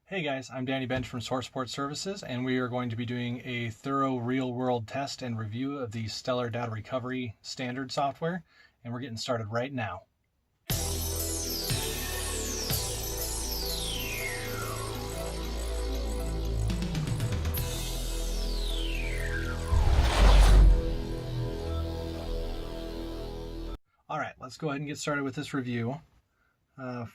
Hey guys, I'm Danny Bench from Source Support Services, and we are going to be doing a thorough real-world test and review of the Stellar Data Recovery standard software, and we're getting started right now. All right, let's go ahead and get started with this review.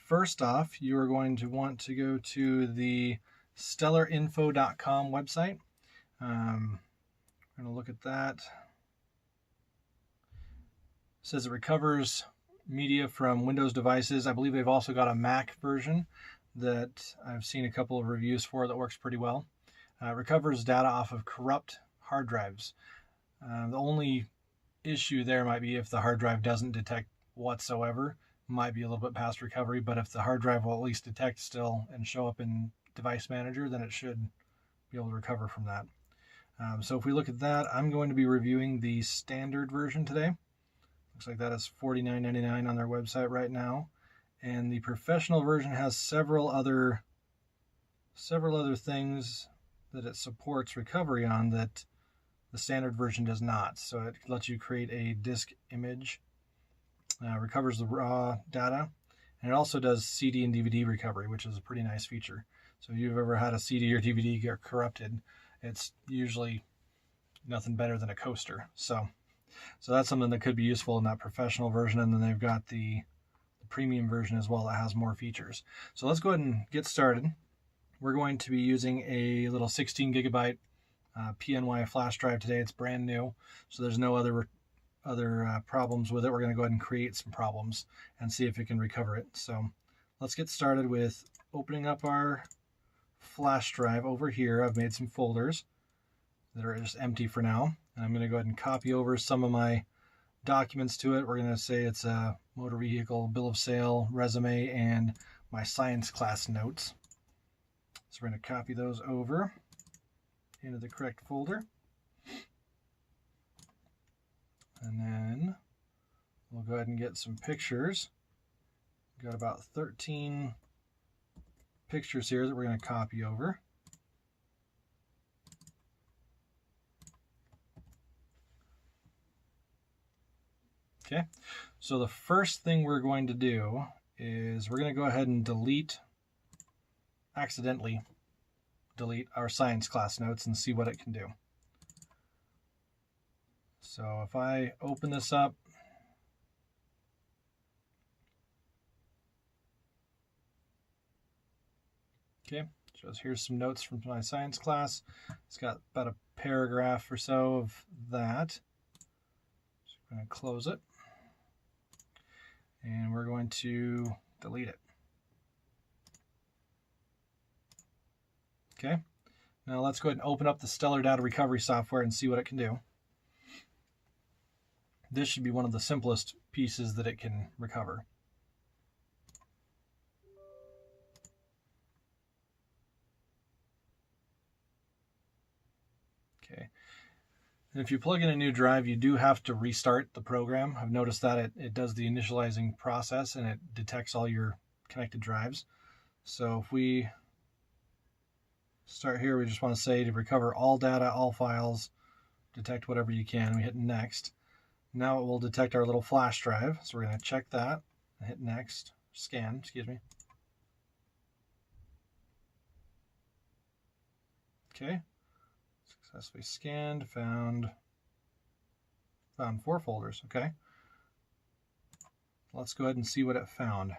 First off, you are going to want to go to the stellarinfo.com website. We're going to look at that. It says it recovers media from Windows devices. I believe they've also got a Mac version that I've seen a couple of reviews for that works pretty well. Recovers data off of corrupt hard drives. The only issue there might be if the hard drive doesn't detect whatsoever, might be a little bit past recovery, but if the hard drive will at least detect still and show up in Device Manager, then it should be able to recover from that. So if we look at that, I'm going to be reviewing the standard version today. Looks like that is $49.99 on their website right now. And the professional version has several other things that it supports recovery on that the standard version does not. So it lets you create a disk image, recovers the raw data, and it also does CD and DVD recovery, which is a pretty nice feature. So if you've ever had a CD or DVD get corrupted, it's usually nothing better than a coaster. So that's something that could be useful in that professional version, and then they've got the premium version as well that has more features. So let's go ahead and get started. We're going to be using a little 16 gigabyte PNY flash drive today. It's brand new, so there's no other problems with it. We're going to go ahead and create some problems and see if it can recover it. So let's get started with opening up our flash drive over here. I've made some folders that are just empty for now, and I'm going to go ahead and copy over some of my documents to it. We're going to say it's a motor vehicle bill of sale, resume, and my science class notes. So we're going to copy those over into the correct folder. And then we'll go ahead and get some pictures. We've got about 13 pictures here that we're going to copy over. Okay, so the first thing we're going to do is we're going to go ahead and accidentally delete our science class notes and see what it can do. So if I open this up, okay, so here's some notes from my science class. It's got about a paragraph or so of that. So I'm going to close it, and we're going to delete it. Okay, now let's go ahead and open up the Stellar Data Recovery software and see what it can do. This should be one of the simplest pieces that it can recover. Okay, and if you plug in a new drive, you do have to restart the program. I've noticed that it does the initializing process and it detects all your connected drives. So if we start here, we just want to say to recover all data, all files, detect whatever you can. We hit next. Now it will detect our little flash drive. So we're going to check that and hit next, scan, excuse me. Okay, successfully scanned, found 4 folders. Okay, let's go ahead and see what it found.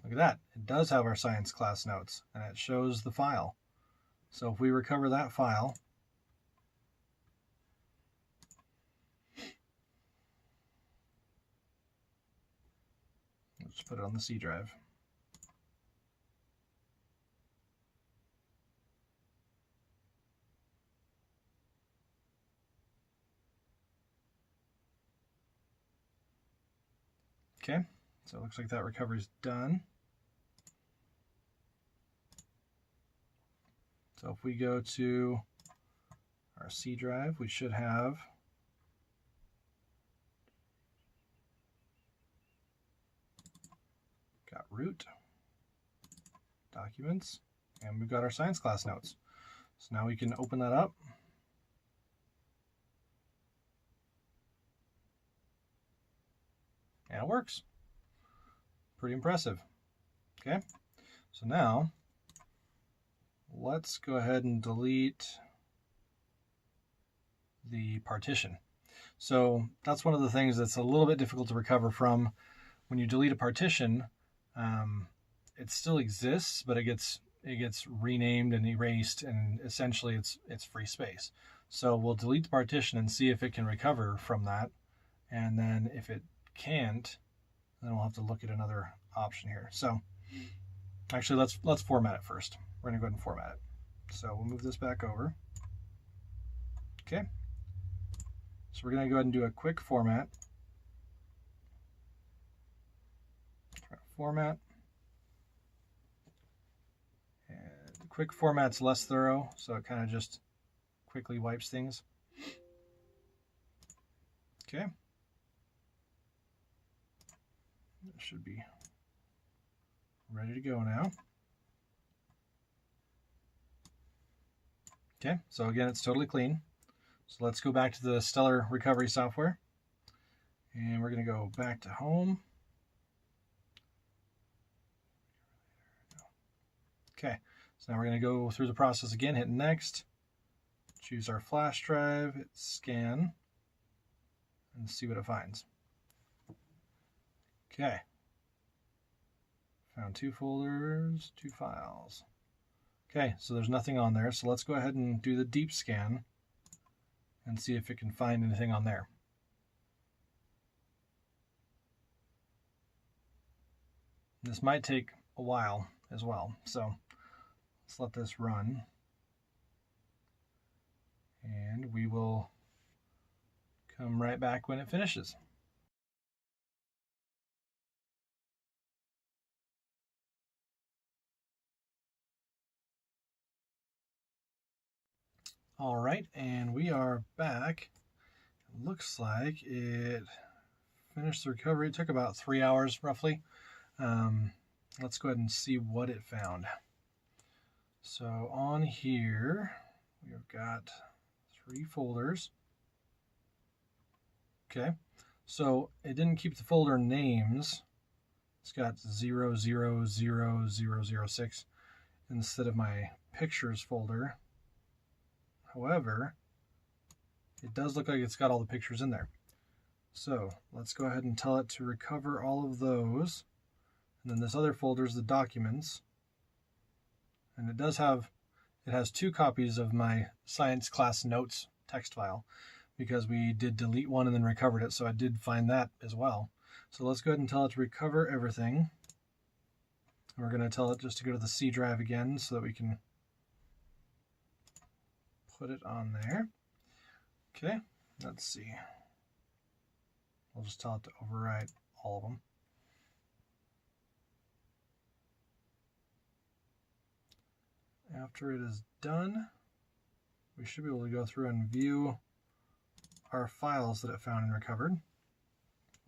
Look at that, it does have our science class notes and it shows the file. So if we recover that file, let's put it on the C drive. Okay, so it looks like that recovery is done. So if we go to our C drive, we should have root, documents, and we've got our science class notes. So now we can open that up. And it works. Pretty impressive. Okay, so now let's go ahead and delete the partition. So that's one of the things that's a little bit difficult to recover from. When you delete a partition, it still exists, but it gets renamed and erased, and essentially it's free space. So we'll delete the partition and see if it can recover from that, and then if it can't, then we'll have to look at another option here. So actually, let's format it first. We're going to go ahead and format it. So we'll move this back over. Okay. So we're going to go ahead and do a quick format. Format. And the quick format's less thorough, so it kind of just quickly wipes things. Okay. It should be ready to go now. Okay, so again, it's totally clean. So let's go back to the Stellar recovery software, and we're going to go back to home. Okay, so now we're going to go through the process again, hit next, choose our flash drive, hit scan, and see what it finds. Okay, found 2 folders, 2 files. Okay, so there's nothing on there, so let's go ahead and do the deep scan and see if it can find anything on there. This might take a while as well, so let's let this run, and we will come right back when it finishes. All right, and we are back. It looks like it finished the recovery. It took about 3 hours roughly. Let's go ahead and see what it found. So on here, we've got 3 folders. Okay, so it didn't keep the folder names. It's got 000006 instead of my pictures folder. However, it does look like it's got all the pictures in there. So let's go ahead and tell it to recover all of those. And then this other folder is the documents. And it has 2 copies of my science class notes text file, because we did delete one and then recovered it. So I did find that as well. So let's go ahead and tell it to recover everything. And we're going to tell it just to go to the C drive again so that we can put it on there. Okay, let's see. We'll just tell it to overwrite all of them. After it is done, we should be able to go through and view our files that it found and recovered.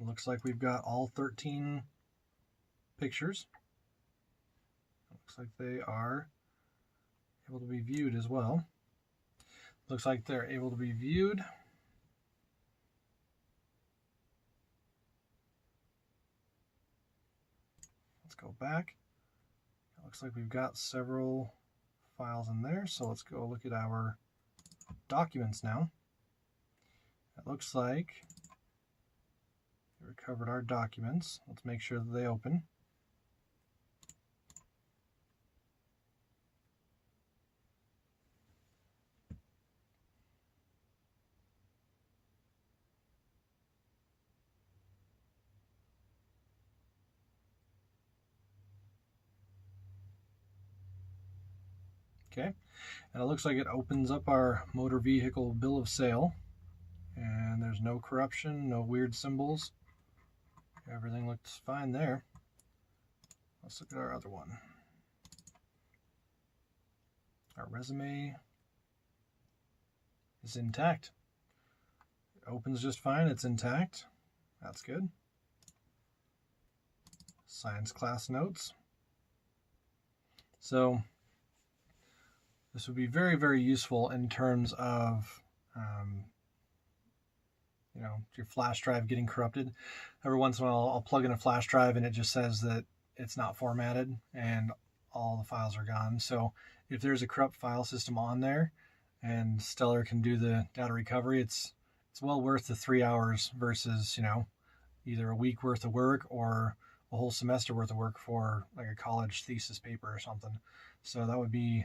It looks like we've got all 13 pictures. It looks like they are able to be viewed as well. Looks like they're able to be viewed. Let's go back. It looks like we've got several files in there, so let's go look at our documents now. It looks like we recovered our documents. Let's make sure that they open. Okay, and it looks like it opens up our motor vehicle bill of sale, and there's no corruption, no weird symbols. Everything looks fine there. Let's look at our other one. Our resume is intact. It opens just fine, it's intact. That's good. science class notes. So this would be very, very useful in terms of your flash drive getting corrupted. Every once in a while I'll plug in a flash drive and it just says that it's not formatted and all the files are gone. So if there's a corrupt file system on there and Stellar can do the data recovery, it's well worth the 3 hours versus either a week worth of work or a whole semester worth of work for like a college thesis paper or something. So that would be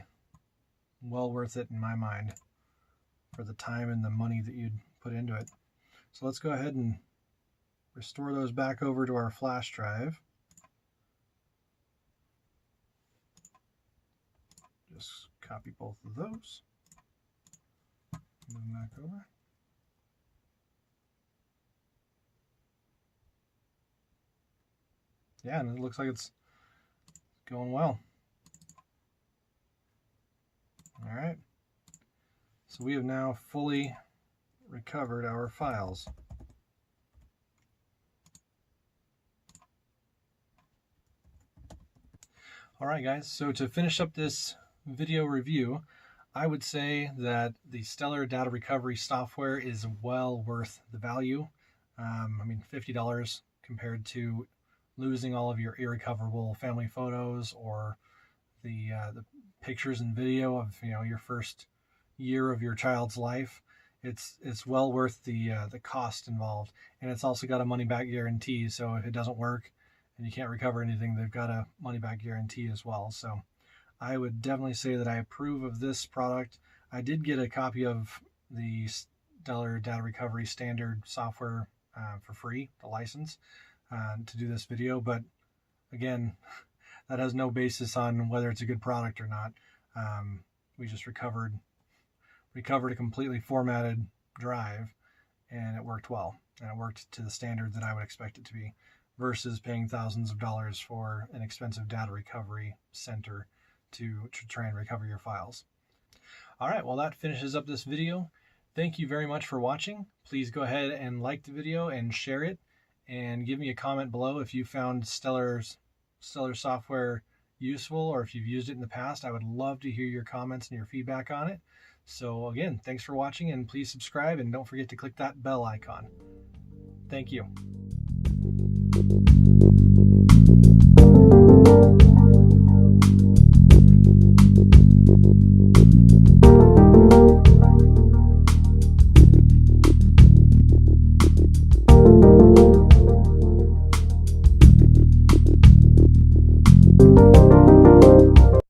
well worth it in my mind for the time and the money that you'd put into it. So let's go ahead and restore those back over to our flash drive. Just copy both of those. Move them back over. Yeah, and it looks like it's going well. All right. So we have now fully recovered our files. All right, guys, so to finish up this video review, I would say that the Stellar data recovery software is well worth the value. I mean, $50 compared to losing all of your irrecoverable family photos or the pictures and video of your first year of your child's life. It's well worth the cost involved, and it's also got a money back guarantee. So if it doesn't work and you can't recover anything, they've got a money back guarantee as well. So I would definitely say that I approve of this product. I did get a copy of the Stellar data recovery standard software for free, the license, to do this video, but again, that has no basis on whether it's a good product or not. We just recovered a completely formatted drive, and it worked well, and it worked to the standard that I would expect it to be, versus paying thousands of dollars for an expensive data recovery center to try and recover your files. All right, well, that finishes up this video. Thank you very much for watching. Please go ahead and like the video and share it, and give me a comment below if you found Stellar software useful, or if you've used it in the past. I would love to hear your comments and your feedback on it. So again, thanks for watching, and please subscribe, and don't forget to click that bell icon. Thank you.